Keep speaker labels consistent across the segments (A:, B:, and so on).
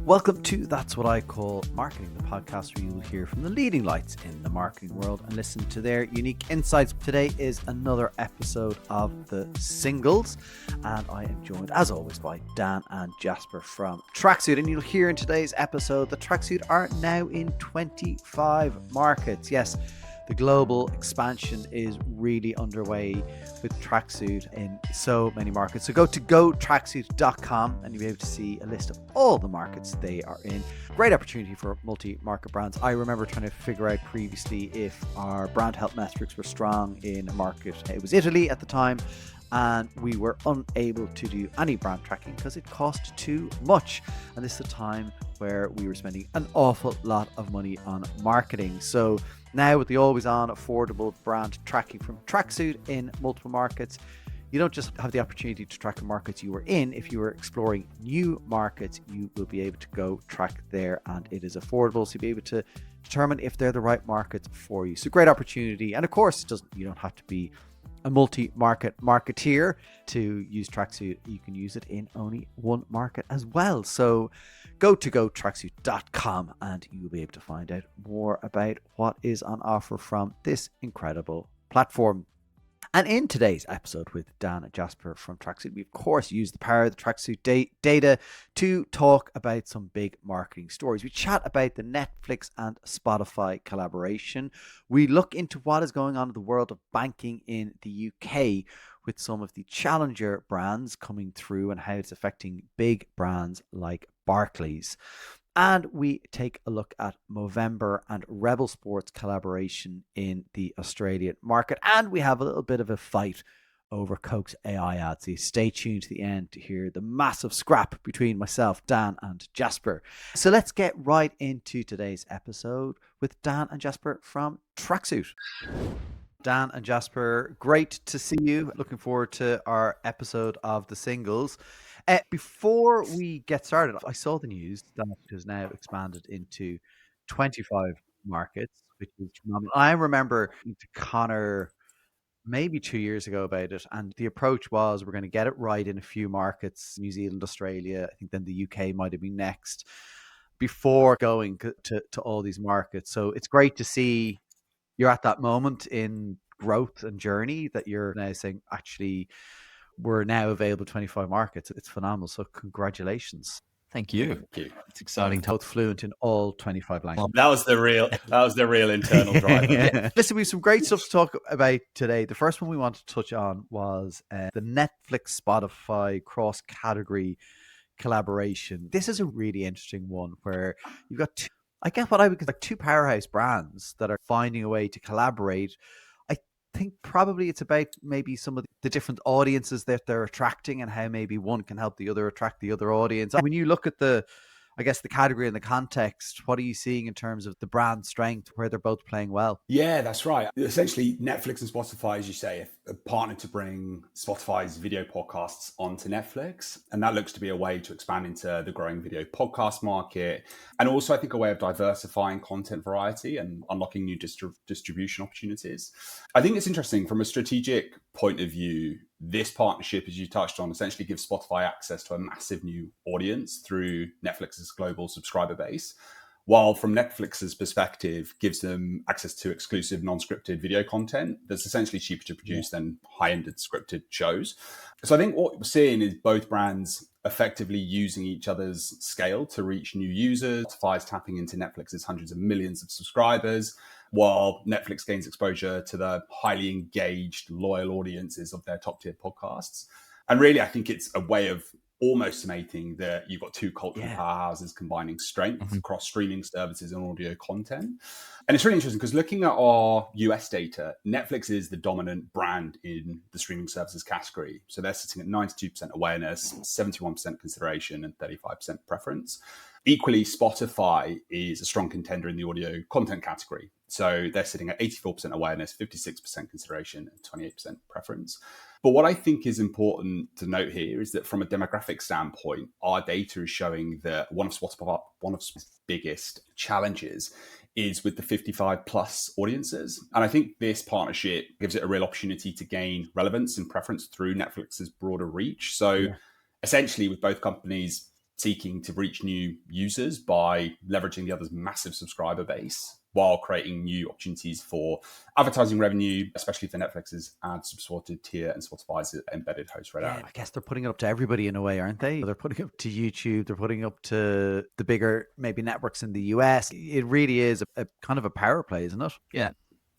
A: Welcome to That's What I Call Marketing, the podcast where you will hear from the leading lights in the marketing world and listen to their unique insights. Today is another episode of The Singles, and I am joined, as always, by Dan and Jasper from Tracksuit. And you'll hear in today's episode that Tracksuit are now in 25 markets. Yes, the global expansion is really underway with Tracksuit in so many markets. So go to gotracksuit.com and you'll be able to see a list of all the markets they are in. Great opportunity for multi-market brands. I remember trying to figure out previously if our brand health metrics were strong in a market. It was Italy at the time, and we were unable to do any brand tracking because it cost too much. And this is a time where we were spending an awful lot of money on marketing. So now with the always-on affordable brand tracking from Tracksuit in multiple markets, you don't just have the opportunity to track the markets you were in. If you were exploring new markets, you will be able to go track there, and it is affordable. So you'll be able to determine if they're the right markets for you. So great opportunity. And of course, you don't have to be a multi-market marketeer to use Tracksuit. You can use it in only one market as well. So go to gotracksuit.com and you'll be able to find out more about what is on offer from this incredible platform. And in today's episode with Dan and Jasper from Tracksuit, we of course use the power of the Tracksuit data to talk about some big marketing stories. We chat about the Netflix and Spotify collaboration. We look into what is going on in the world of banking in the UK with some of the challenger brands coming through and how it's affecting big brands like Barclays. And we take a look at Movember and Rebel Sport's collaboration in the Australian market. And we have a little bit of a fight over Coke's AI ads. So stay tuned to the end to hear the massive scrap between myself, Dan, and Jasper. So let's get right into today's episode with Dan and Jasper from Tracksuit. Dan and Jasper, great to see you. Looking forward to our episode of The Singles. Before we get started, I saw the news that it has now expanded into 25 markets, which is phenomenal. I remember to Conor maybe 2 years ago about it, and the approach was we're going to get it right in a few markets, New Zealand, Australia, I think then the UK might have been next, before going to all these markets. So it's great to see you're at that moment in growth and journey that you're now saying, actually, we're now available in 25 markets. It's phenomenal. So congratulations.
B: Thank you.
C: Thank you.
B: It's exciting.
A: Both fluent in all 25 languages.
C: That was the real internal driver.
A: Yeah. Listen, we have some great stuff to talk about today. The first one we wanted to touch on was the Netflix Spotify cross-category collaboration. This is a really interesting one where you've got two powerhouse brands that are finding a way to collaborate. I think probably it's about maybe some of the different audiences that they're attracting and how maybe one can help the other attract the other audience. When you look at the category and the context, what are you seeing in terms of the brand strength where they're both playing well?
C: Yeah, that's right. Essentially, Netflix and Spotify, as you say, have partnered to bring Spotify's video podcasts onto Netflix. And that looks to be a way to expand into the growing video podcast market. And also, I think, a way of diversifying content variety and unlocking new distribution opportunities. I think it's interesting from a strategic point of view. This partnership, as you touched on, essentially gives Spotify access to a massive new audience through Netflix's global subscriber base, while from Netflix's perspective, gives them access to exclusive non-scripted video content that's essentially cheaper to produce than high-ended scripted shows. So I think what we're seeing is both brands effectively using each other's scale to reach new users. Spotify is tapping into Netflix's hundreds of millions of subscribers, while Netflix gains exposure to the highly engaged, loyal audiences of their top-tier podcasts. And really, I think it's a way of almost summating that you've got two cultural powerhouses combining strengths across streaming services and audio content. And it's really interesting because looking at our US data, Netflix is the dominant brand in the streaming services category. So they're sitting at 92% awareness, 71% consideration, and 35% preference. Equally, Spotify is a strong contender in the audio content category. So they're sitting at 84% awareness, 56% consideration, and 28% preference. But what I think is important to note here is that from a demographic standpoint, our data is showing that one of Spotify's biggest challenges is with the 55 plus audiences. And I think this partnership gives it a real opportunity to gain relevance and preference through Netflix's broader reach. So essentially with both companies seeking to reach new users by leveraging the other's massive subscriber base while creating new opportunities for advertising revenue, especially for Netflix's ad-supported tier and Spotify's embedded host-read ad.
A: I guess they're putting it up to everybody in a way, aren't they? They're putting it up to YouTube. They're putting it up to the bigger, maybe networks in the US. It really is a kind of a power play, isn't it?
B: Yeah,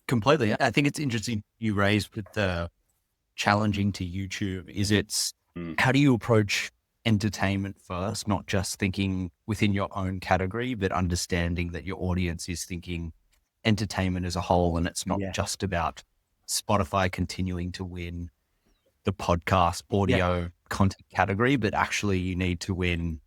B: completely. I think it's interesting you raised with the challenging to YouTube is how do you approach entertainment first, not just thinking within your own category, but understanding that your audience is thinking entertainment as a whole. And it's not just about Spotify continuing to win the podcast audio content category, but actually you need to win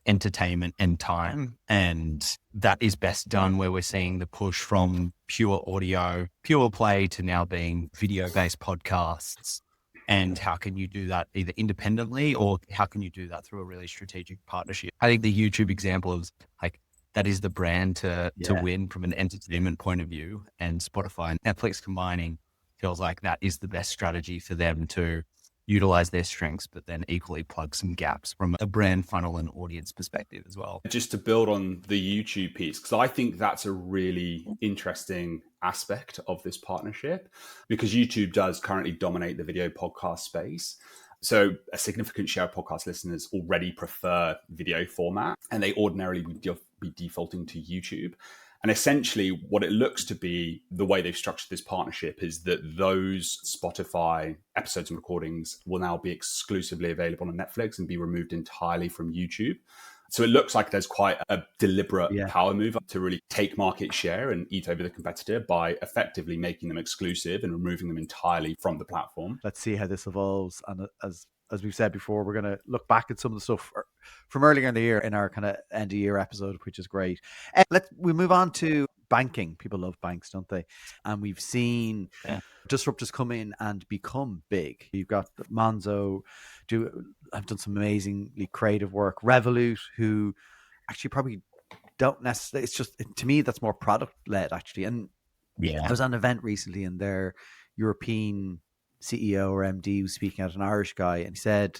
B: entertainment and time. And that is best done where we're seeing the push from pure audio, pure play to now being video-based podcasts. And how can you do that either independently or how can you do that through a really strategic partnership? I think the YouTube example is like, that is the brand to win from an entertainment point of view, and Spotify and Netflix combining feels like that is the best strategy for them to utilize their strengths, but then equally plug some gaps from a brand funnel and audience perspective as well.
C: Just to build on the YouTube piece, because I think that's a really interesting aspect of this partnership, because YouTube does currently dominate the video podcast space. So a significant share of podcast listeners already prefer video format, and they ordinarily would be defaulting to YouTube. And essentially what it looks to be, the way they've structured this partnership, is that those Spotify episodes and recordings will now be exclusively available on Netflix and be removed entirely from YouTube. So it looks like there's quite a deliberate power move to really take market share and eat over the competitor by effectively making them exclusive and removing them entirely from the platform.
A: Let's see how this evolves. And as we've said before, we're going to look back at some of the stuff from earlier in the year in our kind of end of year episode, which is great. We move on to banking. People love banks, don't they? And we've seen disruptors come in and become big. You've got Monzo have done some amazingly creative work. Revolut, who actually probably don't necessarily, it's just, to me, that's more product led actually. And I was at an event recently and their European CEO or MD was speaking out, an Irish guy, and he said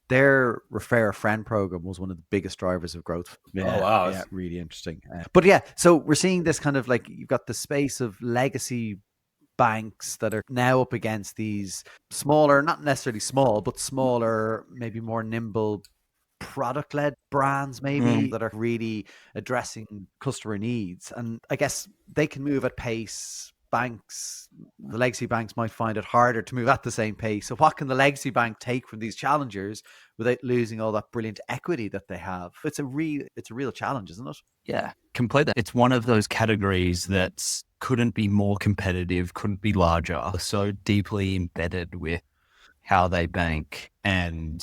A: their Refer a Friend program was one of the biggest drivers of growth.
C: Yeah. Oh, wow.
A: Yeah, really interesting. But so we're seeing this kind of like, you've got the space of legacy banks that are now up against these smaller, not necessarily small, but smaller, maybe more nimble product-led brands maybe that are really addressing customer needs. And I guess they can move at pace. Banks, the legacy banks might find it harder to move at the same pace. So what can the legacy bank take from these challengers without losing all that brilliant equity that they have? It's a real challenge, isn't it?
B: Yeah, completely. It's one of those categories that couldn't be more competitive, couldn't be larger, so deeply embedded with how they bank, and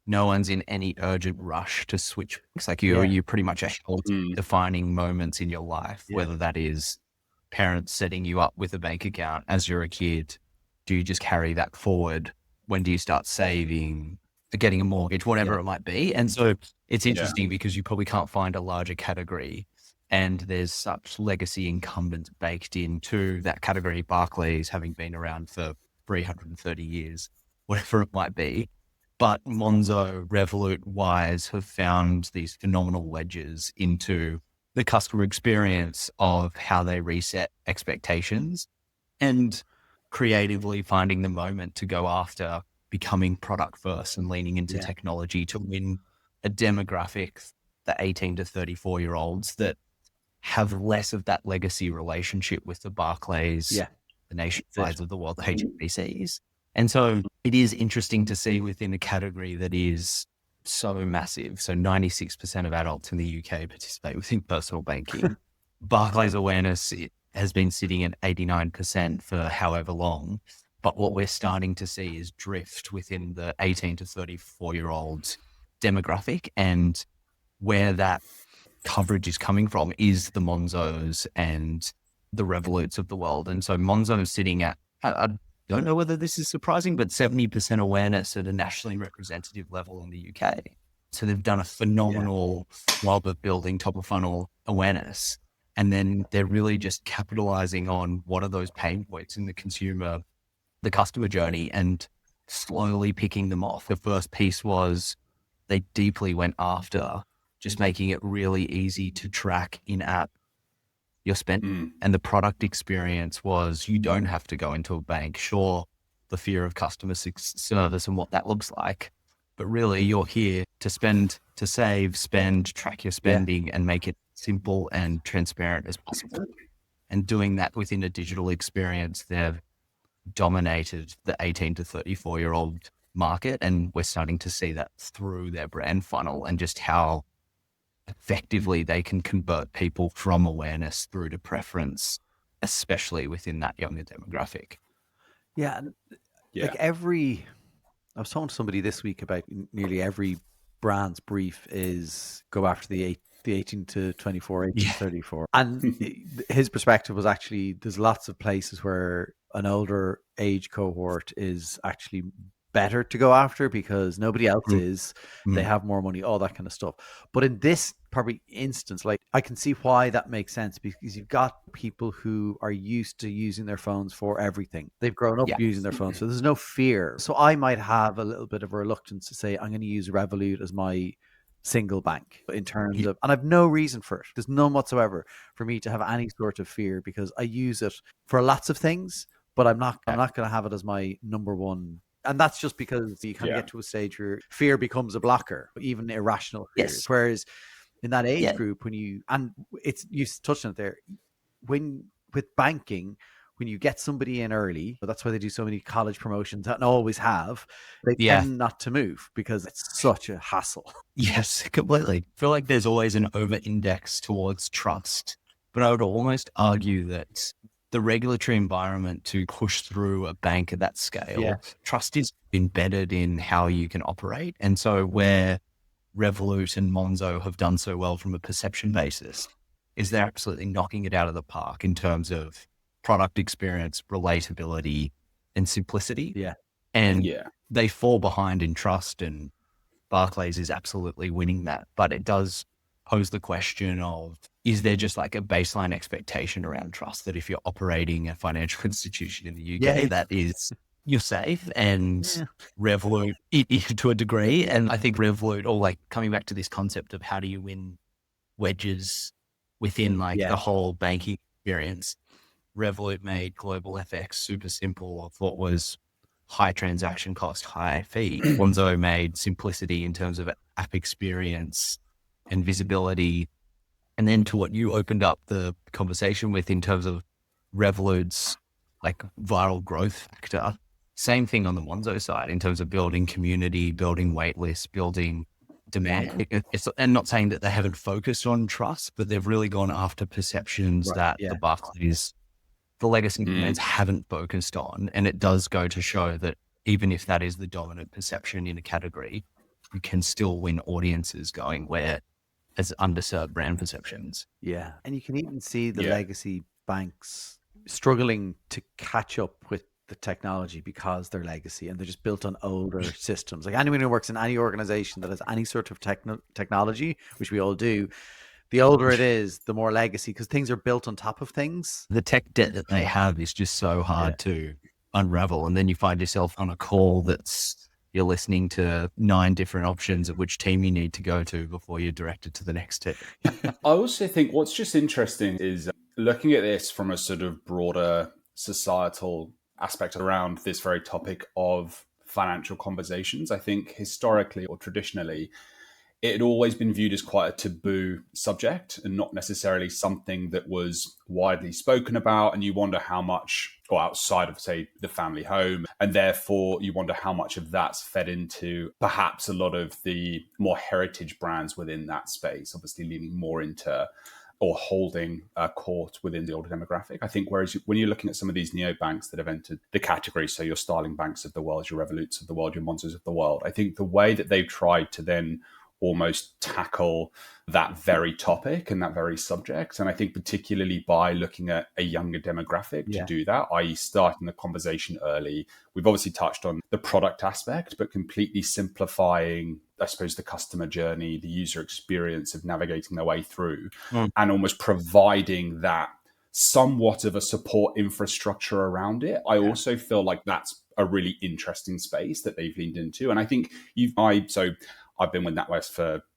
B: no one's in any urgent rush to switch. It's like you pretty much held defining moments in your life, whether that is parents setting you up with a bank account as you're a kid. Do you just carry that forward? When do you start saving, getting a mortgage, whatever it might be? And so it's interesting because you probably can't find a larger category, and there's such legacy incumbents baked into that category. Barclays having been around for 330 years, whatever it might be. But Monzo, Revolut, Wise have found these phenomenal ledgers into the customer experience of how they reset expectations and creatively finding the moment to go after becoming product first and leaning into technology to win a demographic, the 18 to 34-year-olds that have less of that legacy relationship with the Barclays, the Nationwides of the world, the HSBCs. And so it is interesting to see within a category that is so massive. So 96% of adults in the UK participate within personal banking. Barclays awareness has been sitting at 89% for however long. But what we're starting to see is drift within the 18 to 34-year-olds demographic, and where that coverage is coming from is the Monzos and the Revoluts of the world. And so Monzo is sitting at, I don't know whether this is surprising, but 70% awareness at a nationally representative level in the UK. So they've done a phenomenal job of building top of funnel awareness. And then they're really just capitalizing on what are those pain points in the customer journey, and slowly picking them off. The first piece was they deeply went after just making it really easy to track in-app your spend. And the product experience was, you don't have to go into a bank. Sure, the fear of customer service and what that looks like, but really you're here to spend, to save, spend, track your spending, and make it simple and transparent as possible. And doing that within a digital experience, they've dominated the 18 to 34-year-old market. And we're starting to see that through their brand funnel and just how effectively they can convert people from awareness through to preference, especially within that younger demographic.
A: Yeah. Like I was talking to somebody this week about nearly every brand's brief is go after the 18 to 24, 18 to 34. And his perspective was actually, there's lots of places where an older age cohort is actually better to go after because nobody else is. They have more money, all that kind of stuff. But in this probably instance, like I can see why that makes sense, because you've got people who are used to using their phones for everything. They've grown up using their phones, so there's no fear. So I might have a little bit of a reluctance to say I'm going to use Revolut as my single bank in terms of, and I've no reason for it. There's none whatsoever for me to have any sort of fear because I use it for lots of things, but I'm not going to have it as my number one. And that's just because you kind of get to a stage where fear becomes a blocker, even irrational fears. Whereas in that age group, when you touched on it there, with banking, when you get somebody in early, that's why they do so many college promotions and always have, they tend not to move because it's such a hassle.
B: Yes, completely. I feel like there's always an over-index towards trust, but I would almost argue that the regulatory environment to push through a bank at that scale, trust is embedded in how you can operate. And so where Revolut and Monzo have done so well from a perception basis is they're absolutely knocking it out of the park in terms of product experience, relatability, and simplicity. And they fall behind in trust, and Barclays is absolutely winning that. But it does pose the question of, is there just like a baseline expectation around trust that if you're operating a financial institution in the UK, that is, you're safe? And Revolut, to a degree, and I think Revolut, or like coming back to this concept of how do you win wedges within like the whole banking experience, Revolut made global FX super simple of what was high transaction cost, high fee. Monzo made simplicity in terms of app experience and visibility. And then to what you opened up the conversation with in terms of Revolut's like viral growth factor, same thing on the Monzo side in terms of building community, building wait lists, building demand. And not saying that they haven't focused on trust, but they've really gone after perceptions that the Barclays, the legacy brands haven't focused on. And it does go to show that even if that is the dominant perception in a category, you can still win audiences going where as underserved brand perceptions.
A: Yeah. And you can even see the legacy banks struggling to catch up with the technology because they're legacy and they're just built on older systems. Like anyone who works in any organization that has any sort of technology, which we all do, the older it is, the more legacy, because things are built on top of things.
B: The tech debt that they have is just so hard to unravel. And then you find yourself on a call you're listening to 9 different options of which team you need to go to before you're directed to the next team.
C: I also think what's just interesting is looking at this from a sort of broader societal aspect around this very topic of financial conversations. I think historically or traditionally, it had always been viewed as quite a taboo subject and not necessarily something that was widely spoken about. And you wonder how much, or outside of, say, the family home, and therefore you wonder how much of that's fed into perhaps a lot of the more heritage brands within that space, obviously leaning more into or holding court within the older demographic. I think whereas when you're looking at some of these neobanks that have entered the category, so your Starling Banks of the world, your Revoluts of the world, your Monzos of the world, I think the way that they've tried to then almost tackle that very topic and that very subject. And I think particularly by looking at a younger demographic to do that, i.e. starting the conversation early. We've obviously touched on the product aspect, but completely simplifying, I suppose, the customer journey, the user experience of navigating their way through and almost providing that somewhat of a support infrastructure around it. I also feel like that's a really interesting space that they've leaned into. And I think I've been with NatWest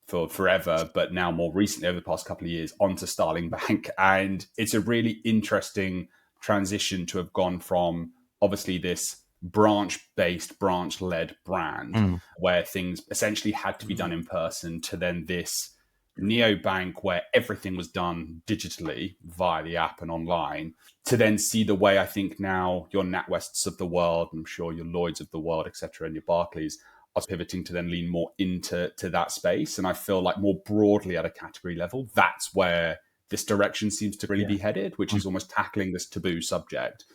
C: for forever, but now more recently over the past couple of years onto Starling Bank. And it's a really interesting transition to have gone from obviously this branch-based, branch-led brand where things essentially had to be done in person to then this neobank where everything was done digitally via the app and online, to then see the way I think now your NatWests of the world, I'm sure your Lloyds of the world, etc., and your Barclays are pivoting to then lean more into that space. And I feel like more broadly at a category level, that's where this direction seems to really be headed, which is almost tackling this taboo subject,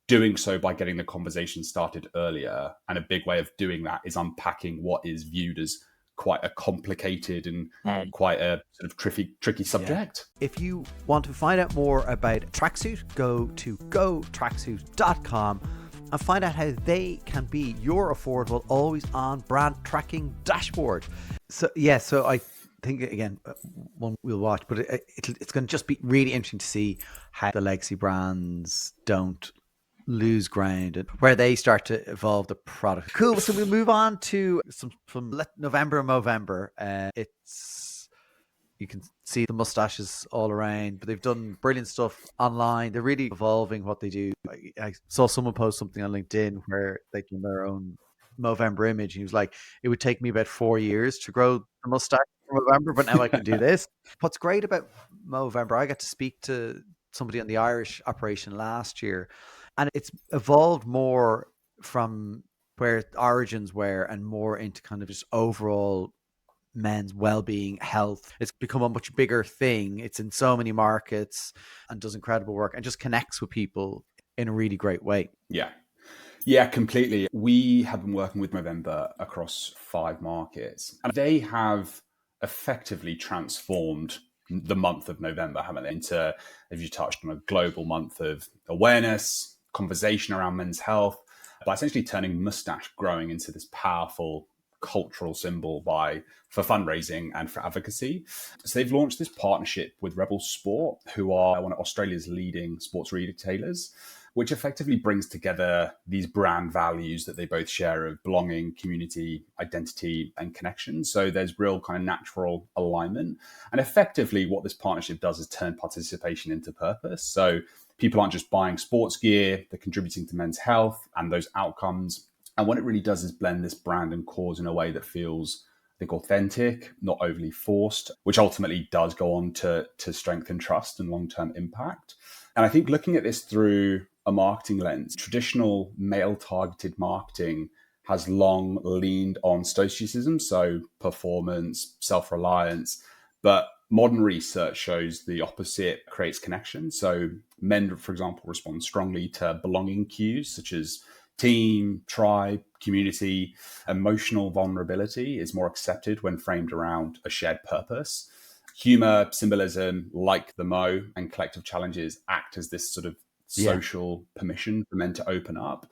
C: doing so by getting the conversation started earlier. And a big way of doing that is unpacking what is viewed as quite a complicated and quite a sort of tricky subject.
A: If you want to find out more about Tracksuit, go to gotracksuit.com and find out how they can be your affordable, always on brand tracking dashboard. So I think, again, one we'll watch, but it's going to just be really interesting to see how the legacy brands don't lose ground and where they start to evolve the product. Cool. So we'll move on to some from November and Movember. You can see the mustaches all around, but they've done brilliant stuff online. They're really evolving what they do. I saw someone post something on LinkedIn where they did their own Movember image. He was like, it would take me about 4 years to grow the mustache for Movember, but now I can do this. What's great about Movember, I got to speak to somebody on the Irish operation last year, and it's evolved more from where origins were and more into kind of just overall men's well-being, health. It's become a much bigger thing. It's in so many markets and does incredible work and just connects with people in a really great way.
C: Yeah, completely. We have been working with Movember across 5 markets, and they have effectively transformed the month of November, haven't they, into, as you touched on, a global month of awareness, conversation around men's health, by essentially turning moustache growing into this powerful cultural symbol for fundraising and for advocacy. So they've launched this partnership with Rebel Sport, who are one of Australia's leading sports retailers, which effectively brings together these brand values that they both share of belonging, community, identity, and connection. So there's real kind of natural alignment. And effectively what this partnership does is turn participation into purpose. So people aren't just buying sports gear, they're contributing to men's health and those outcomes. And what it really does is blend this brand and cause in a way that feels, I think, authentic, not overly forced, which ultimately does go on to strengthen trust and long-term impact. And I think looking at this through a marketing lens, traditional male-targeted marketing has long leaned on stoicism, so performance, self-reliance, but modern research shows the opposite creates connection. So men, for example, respond strongly to belonging cues such as team, tribe, community. Emotional vulnerability is more accepted when framed around a shared purpose. Humor, symbolism, like the Mo, and collective challenges act as this sort of social permission for men to open up.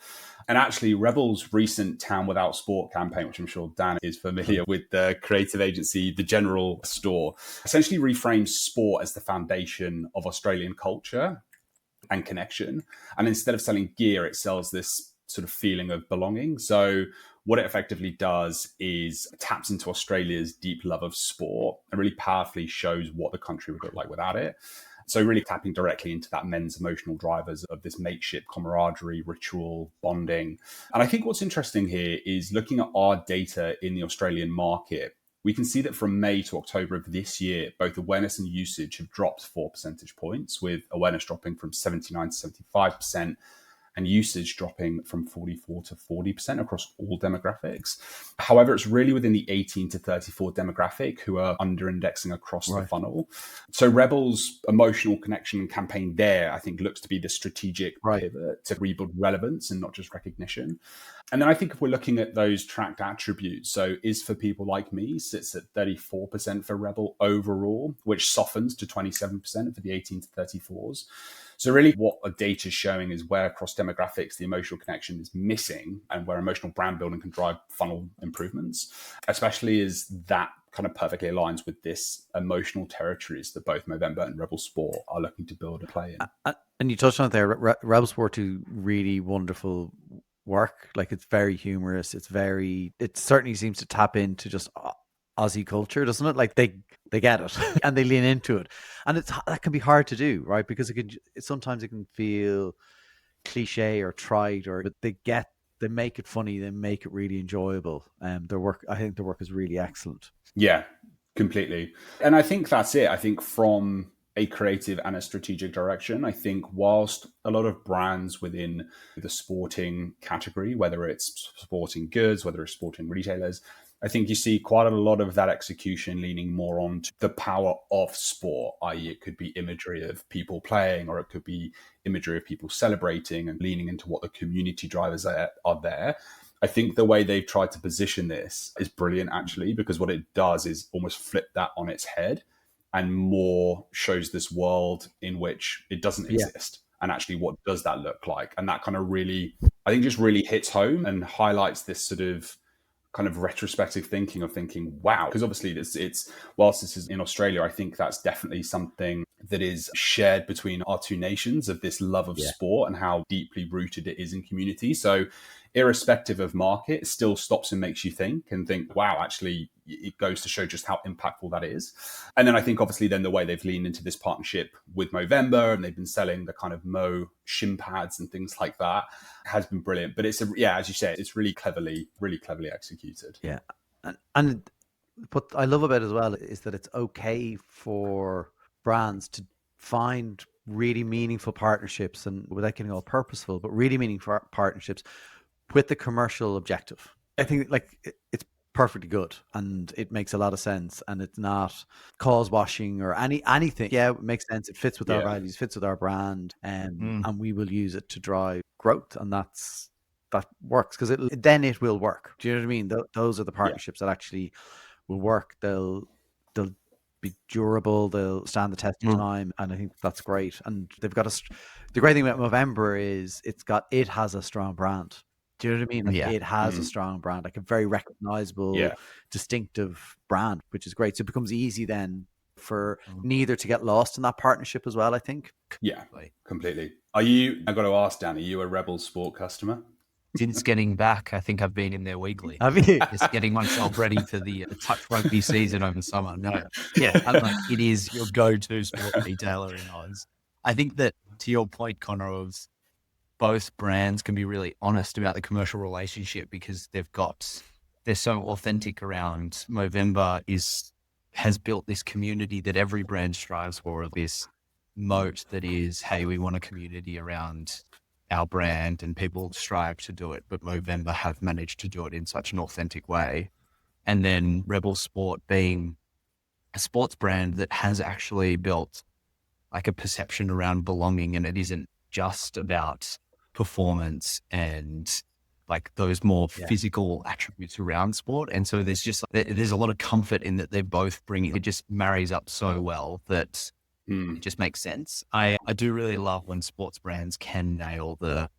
C: And actually, Rebel's recent Town Without Sport campaign, which I'm sure Dan is familiar with, the creative agency, The General Store, essentially reframes sport as the foundation of Australian culture and connection. And instead of selling gear, it sells this sort of feeling of belonging. So what it effectively does is taps into Australia's deep love of sport and really powerfully shows what the country would look like without it. So really tapping directly into that men's emotional drivers of this mateship, camaraderie, ritual, bonding. And I think what's interesting here is looking at our data in the Australian market. We can see that from May to October of this year, both awareness and usage have dropped 4 percentage points, with awareness dropping from 79 to 75%. And usage dropping from 44 to 40% across all demographics. However, it's really within the 18 to 34 demographic who are under-indexing across the funnel. So Rebel's emotional connection campaign there, I think, looks to be the strategic pivot to rebuild relevance and not just recognition. And then I think if we're looking at those tracked attributes, so is for people like me sits at 34% for Rebel overall, which softens to 27% for the 18 to 34s. So really what the data is showing is where across demographics the emotional connection is missing and where emotional brand building can drive funnel improvements, especially as that kind of perfectly aligns with this emotional territories that both Movember and Rebel Sport are looking to build and play in.
A: And you touched on it there, Rebel Sport do really wonderful work. Like, it's very humorous. It certainly seems to tap into just Aussie culture, doesn't it? Like they get it and they lean into it, and that can be hard to do, right? Because sometimes it can feel cliche or trite, but they make it funny, they make it really enjoyable. I think their work is really excellent.
C: Yeah, completely. And I think that's it. I think from a creative and a strategic direction, I think whilst a lot of brands within the sporting category, whether it's sporting goods, whether it's sporting retailers, I think you see quite a lot of that execution leaning more on to the power of sport, i.e. it could be imagery of people playing, or it could be imagery of people celebrating and leaning into what the community drivers are there. I think the way they've tried to position this is brilliant, actually, because what it does is almost flip that on its head and more shows this world in which it doesn't exist. And actually, what does that look like? And that kind of really, I think, just really hits home and highlights this sort of kind of retrospective thinking of thinking, wow, because obviously it's whilst this is in Australia, I think that's definitely something that is shared between our two nations, of this love of sport and how deeply rooted it is in community. So irrespective of market, it still stops and makes you think, wow, actually it goes to show just how impactful that is. And then I think obviously then the way they've leaned into this partnership with Movember, and they've been selling the kind of Mo shin pads and things like that, has been brilliant. But it's as you said, it's really cleverly executed.
A: Yeah. And what I love about it as well is that it's okay for brands to find really meaningful partnerships, and without getting all purposeful, but really meaningful partnerships with the commercial objective. I think it's perfectly good and it makes a lot of sense, and it's not cause washing or anything. Yeah, it makes sense. It fits with our values, fits with our brand, and we will use it to drive growth, and that works because then it will work. Do you know what I mean? Those are the partnerships that actually will work. They'll be durable, they'll stand the test of time, and I think that's great. And they've got the great thing about Movember is it has a strong brand. Do you know what I mean? It has a strong brand, like a very recognizable, distinctive brand, which is great. So it becomes easy then for neither to get lost in that partnership as well, I think.
C: Yeah, completely. I got to ask, Dan, are you a Rebel Sport customer?
B: Since getting back, I think I've been in there weekly.
A: Have you?
B: Just getting myself ready for the touch rugby season over summer. No, it is your go-to sport retailer in Oz. I think that, to your point, Conor, of both brands can be really honest about the commercial relationship because they're so authentic around. Movember has built this community that every brand strives for, this moat that is, hey, we want a community around our brand, and people strive to do it, but Movember have managed to do it in such an authentic way. And then Rebel Sport being a sports brand that has actually built like a perception around belonging, and it isn't just about performance and like those more physical attributes around sport. And so there's a lot of comfort in that they're both bringing, it just marries up so well that it just makes sense. I do really love when sports brands can nail the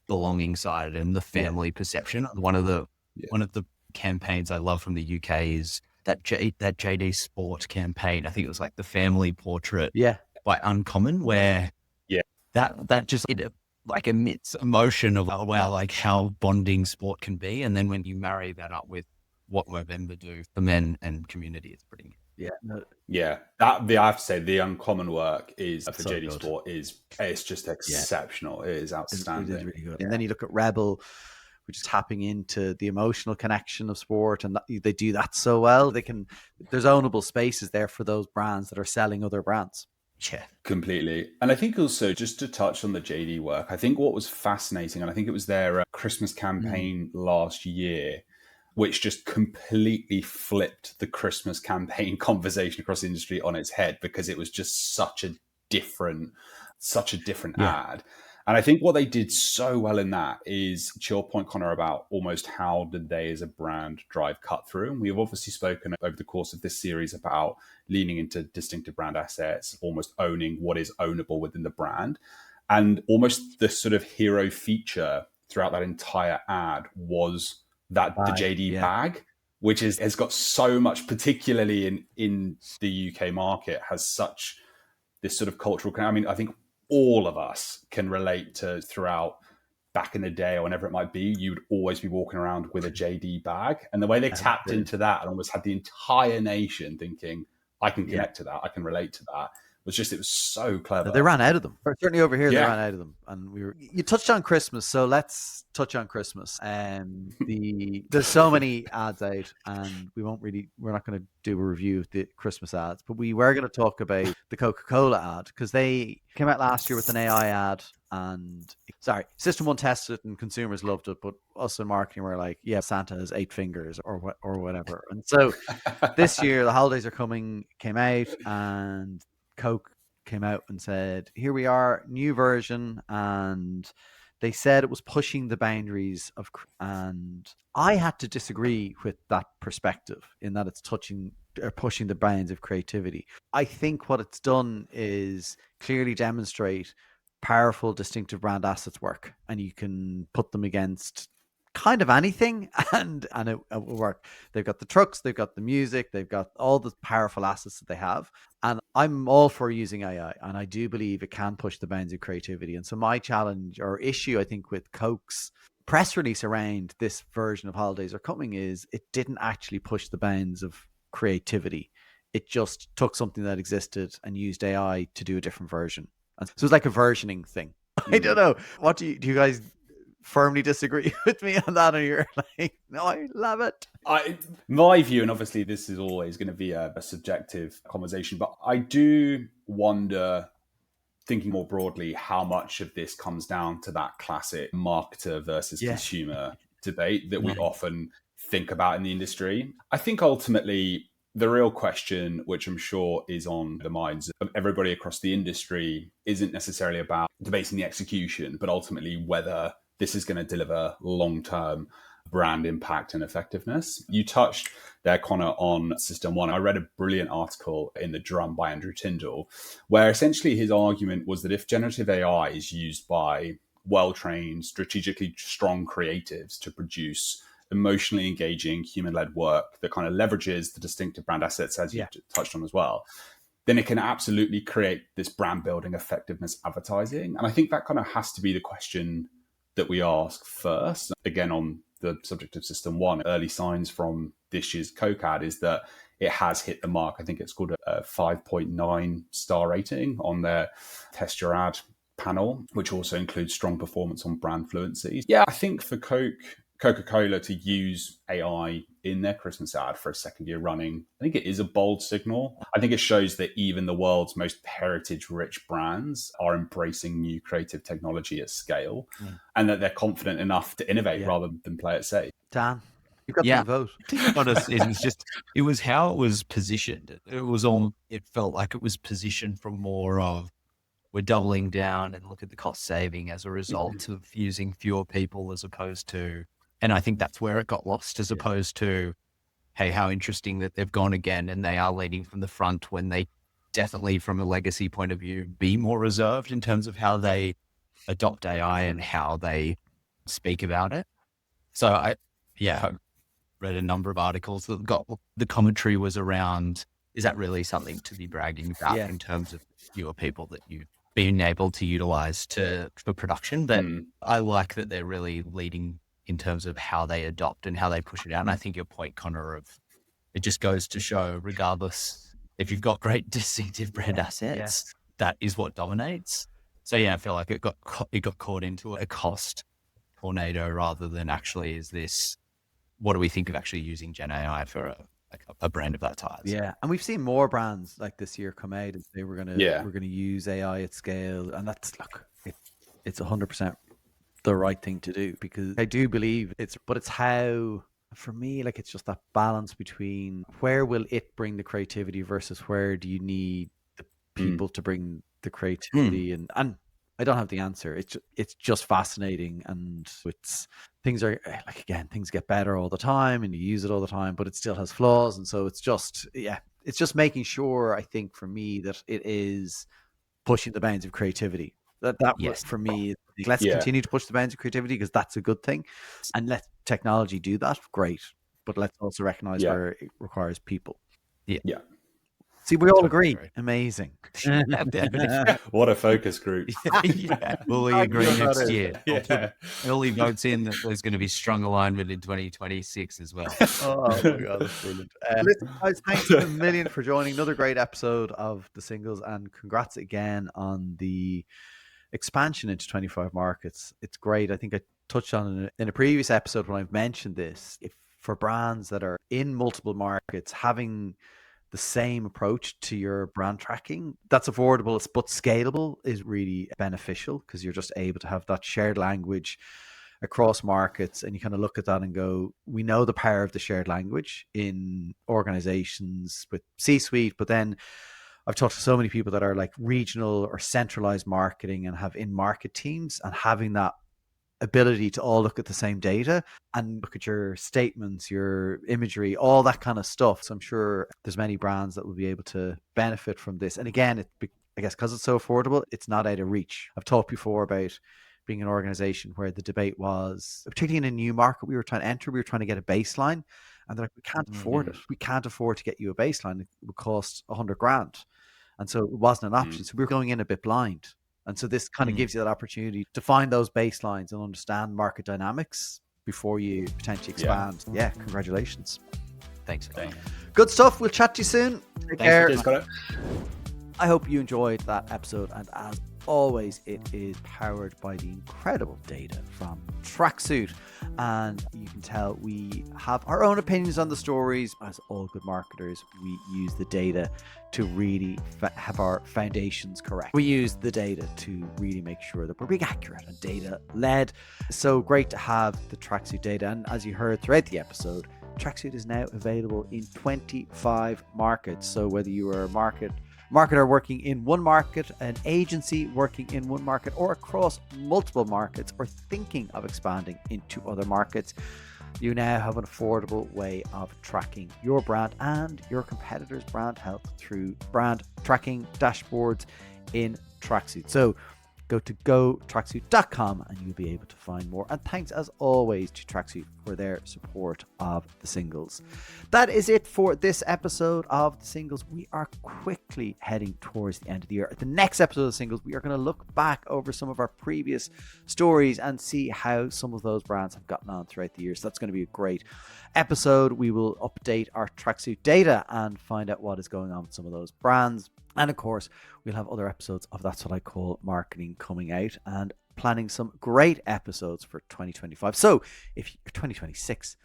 B: belonging side and the family perception. One of the campaigns I love from the UK is that JD Sport campaign. I think it was like the family portrait by Uncommon, where that just like emits emotion of wow, like how bonding sport can be. And then when you marry that up with what Movember do for men and community, it's pretty
C: I have to say the Uncommon work is for so JD good. Sport it's just exceptional. It is outstanding.
A: It is really good. And then you look at Rebel, which is tapping into the emotional connection of sport, and they do that so well. There's ownable spaces there for those brands that are selling other brands.
C: Yeah, completely. And I think also, just to touch on the JD work, I think what was fascinating, and I think it was their Christmas campaign last year, which just completely flipped the Christmas campaign conversation across the industry on its head, because it was just such a different ad. And I think what they did so well in that is, to your point, Conor, about almost how did they as a brand drive cut through. And we've obviously spoken over the course of this series about leaning into distinctive brand assets, almost owning what is ownable within the brand. And almost the sort of hero feature throughout that entire ad was the JD bag, which has got so much, particularly in the UK market, has such this sort of cultural. I mean, I think all of us can relate to throughout back in the day or whenever it might be, you would always be walking around with a JD bag. And the way they tapped into that and almost had the entire nation thinking, I can connect to that, I can relate to that, it was so clever.
A: They ran out of them. Certainly over here,
C: Yeah.
A: they ran out of them. And you touched on Christmas, so let's touch on Christmas. There's so many ads out, and we're not going to do a review of the Christmas ads, but we were going to talk about the Coca-Cola ad, because they came out last year with an AI ad, and System 1 tested it and consumers loved it, but us in marketing were like, yeah, Santa has 8 fingers or whatever. And so this year, the holidays are coming, came out, and Coke came out and said, here we are, new version, and they said it was pushing the boundaries of, and I had to disagree with that perspective in that it's pushing the bounds of creativity. I think what it's done is clearly demonstrate powerful distinctive brand assets work, and you can put them against kind of anything and it will work. They've got the trucks, they've got the music, they've got all the powerful assets that they have, and I'm all for using AI, and I do believe it can push the bounds of creativity. And so my challenge or issue, I think, with Coke's press release around this version of Holidays Are Coming is it didn't actually push the bounds of creativity. It just took something that existed and used AI to do a different version. And so it's like a versioning thing. I don't know. What do you guys firmly disagree with me on that, and you're like, no, I love it?
C: My view, and obviously this is always going to be a subjective conversation, but I do wonder, thinking more broadly, how much of this comes down to that classic marketer versus consumer debate that we often think about in the industry. I think ultimately the real question, which I'm sure is on the minds of everybody across the industry, isn't necessarily about debating the execution, but ultimately whether this is going to deliver long-term brand impact and effectiveness. You touched there, Conor, on System 1. I read a brilliant article in The Drum by Andrew Tyndall, where essentially his argument was that if generative AI is used by well-trained, strategically strong creatives to produce emotionally engaging, human-led work that kind of leverages the distinctive brand assets, as you touched on as well, then it can absolutely create this brand-building effectiveness advertising. And I think that kind of has to be the question that we ask first. Again, on the subject of System 1, early signs from this year's Coke ad is that it has hit the mark. I think it's called a 5.9 star rating on their Test Your Ad panel, which also includes strong performance on brand fluency. Yeah, I think for Coca-Cola to use AI in their Christmas ad for a second year running, I think it is a bold signal. I think it shows that even the world's most heritage-rich brands are embracing new creative technology at scale, and that they're confident enough to innovate rather than play it safe.
A: Dan, you've got the vote.
B: It was how it was positioned. It felt like it was positioned from more of, we're doubling down and look at the cost saving as a result of using fewer people, as opposed to, and I think that's where it got lost, as opposed to, hey, how interesting that they've gone again and they are leading from the front, when they definitely, from a legacy point of view, be more reserved in terms of how they adopt AI and how they speak about it. So I read a number of articles that the commentary was around, is that really something to be bragging about in terms of fewer people that you've been able to utilize for production? But I like that they're really leading in terms of how they adopt and how they push it out. And I think your point, Conor, of it just goes to show, regardless, if you've got great distinctive brand assets, that is what dominates. So I feel like it got caught into a cost tornado rather than actually, is this, what do we think of actually using Gen AI for a brand of that size?
A: Yeah, and we've seen more brands like this year come out and say we're gonna use AI at scale, and that's it's 100% the right thing to do, because I do believe it's how, for me, like, it's just that balance between where will it bring the creativity versus where do you need the people to bring the creativity, and I don't have the answer. It's just fascinating, and things get better all the time, and you use it all the time, but it still has flaws, and so it's just making sure, I think, for me, that it is pushing the bounds of creativity. That was, for me, let's continue to push the bounds of creativity, because that's a good thing, and let technology do that. Great, but let's also recognize where it requires people. See, we all
B: Totally
A: agree.
B: agree.
A: Amazing.
C: What a focus group.
B: Yeah, fully agree
A: That
B: next
A: is.
B: year. I'll put early votes in that there's going to be strong alignment in 2026 as well.
A: Oh my God, that's brilliant. Listen, guys, thanks a million for joining another great episode of The Singles, and congrats again on the expansion into 25 markets. It's great. I think I touched on it in a previous episode when I've mentioned this. If for brands that are in multiple markets, having the same approach to your brand tracking that's affordable but scalable is really beneficial, because you're just able to have that shared language across markets, and you kind of look at that and go, we know the power of the shared language in organizations with C-suite, but then I've talked to so many people that are like regional or centralized marketing and have in-market teams, and having that ability to all look at the same data and look at your statements, your imagery, all that kind of stuff. So I'm sure there's many brands that will be able to benefit from this. And again, I guess because it's so affordable, it's not out of reach. I've talked before about being an organization where the debate was, particularly in a new market we were trying to enter, we were trying to get a baseline, and they're like, we can't afford it. We can't afford to get you a baseline. It would cost 100 grand. And so it wasn't an option. So we were going in a bit blind. And so this kind of gives you that opportunity to find those baselines and understand market dynamics before you potentially expand. Yeah, congratulations.
B: Thanks.
A: Good stuff. We'll chat to you soon. Take care.
C: Cheers, Conor.
A: I hope you enjoyed that episode, and as always, it is powered by the incredible data from Tracksuit, and you can tell we have our own opinions on the stories. As all good marketers, we use the data to really have our foundations correct. We use the data to really make sure that we're being accurate and data led. So great to have the Tracksuit data, and as you heard throughout the episode, Tracksuit is now available in 25 markets. So whether you are a marketer working in one market, an agency working in one market, or across multiple markets, or thinking of expanding into other markets, you now have an affordable way of tracking your brand and your competitors' brand health through brand tracking dashboards in Tracksuit. So go to gotracksuit.com and you'll be able to find more. And thanks as always to Tracksuit for their support of The Singles. That is it for this episode of The Singles. We are quickly heading towards the end of the year. The next episode of The Singles, we are going to look back over some of our previous stories and see how some of those brands have gotten on throughout the year. So that's going to be a great episode. We will update our Tracksuit data and find out what is going on with some of those brands. And of course, we'll have other episodes of That's What I Call Marketing coming out, and planning some great episodes for 2025. So if 2026,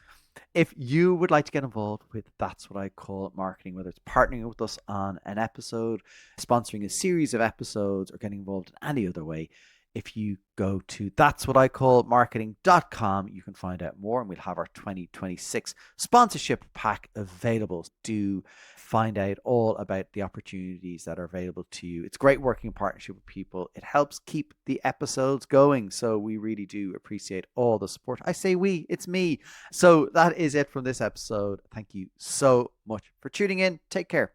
A: if you would like to get involved with That's What I Call Marketing, whether it's partnering with us on an episode, sponsoring a series of episodes, or getting involved in any other way, if you go to that'swhaticallmarketing.com, you can find out more, and we'll have our 2026 sponsorship pack available. Do find out all about the opportunities that are available to you. It's great working in partnership with people. It helps keep the episodes going. So we really do appreciate all the support. I say we, it's me. So that is it from this episode. Thank you so much for tuning in. Take care.